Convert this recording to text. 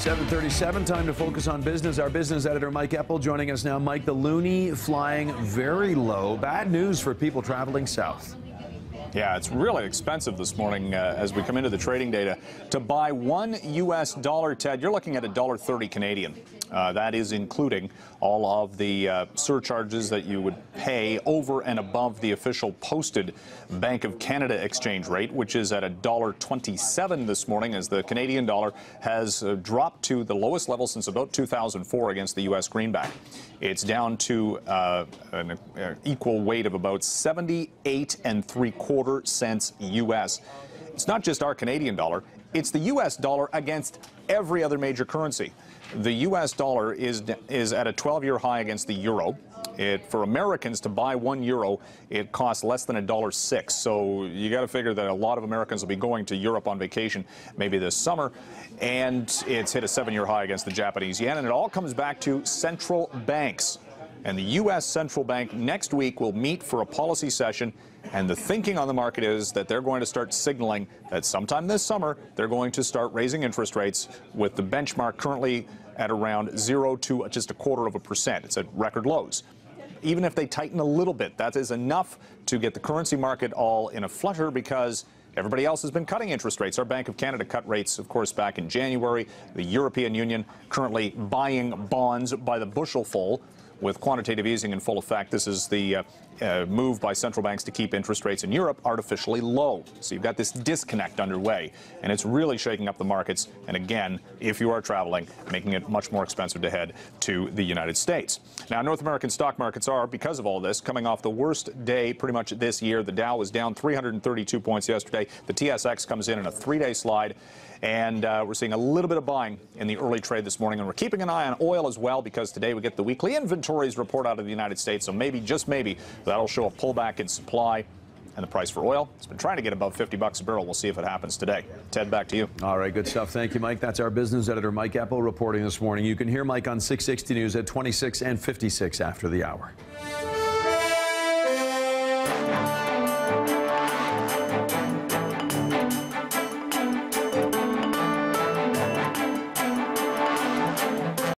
7:37, time to focus on business. Our business editor, Mike Eppel, joining us now. Mike, the loonie flying very low. Bad news for people traveling south. Yeah, it's really expensive this morning as we come into the trading data. To buy $1 US, Ted, you're looking at $1.30 Canadian. That is including all of the surcharges that you would pay over and above the official posted Bank of Canada exchange rate, which is at $1.27 this morning, as the Canadian dollar has dropped to the lowest level since about 2004 against the U.S. greenback. It's down to an equal weight of about 78 3/4 cents U.S. It's not just our Canadian dollar, it's the U.S. dollar against every other major currency. The U.S. dollar is at a 12-year high against the euro. For Americans to buy €1, it costs less than $1.06. So you got to figure that a lot of Americans will be going to Europe on vacation maybe this summer. And it's hit a 7-year high against the Japanese yen. And it all comes back to central banks. And the U.S. Central Bank next week will meet for a policy session. And the thinking on the market is that they're going to start signaling that sometime this summer they're going to start raising interest rates, with the benchmark currently at around 0 to just 0.25%. It's at record lows. Even if they tighten a little bit, that is enough to get the currency market all in a flutter, because everybody else has been cutting interest rates. Our Bank of Canada cut rates, of course, back in January. The European Union currently buying bonds by the bushelful, with quantitative easing in full effect. This is the move by central banks to keep interest rates in Europe artificially low. So you've got this disconnect underway, and it's really shaking up the markets. And again, if you are traveling, making it much more expensive to head to the United States. Now, North American stock markets are, because of all this, coming off the worst day pretty much this year. The Dow was down 332 points yesterday. The TSX comes in a 3-day slide. And we're seeing a little bit of buying in the early trade this morning. And we're keeping an eye on oil as well, because today we get the weekly inventories report out of the United States. So maybe, just maybe, that'll show a pullback in supply. And the price for oil, it's been trying to get above $50 a barrel. We'll see if it happens today. Ted, back to you. All right, good stuff. Thank you, Mike. That's our business editor, Mike Eppel, reporting this morning. You can hear Mike on 660 News at 26 and 56 after the hour.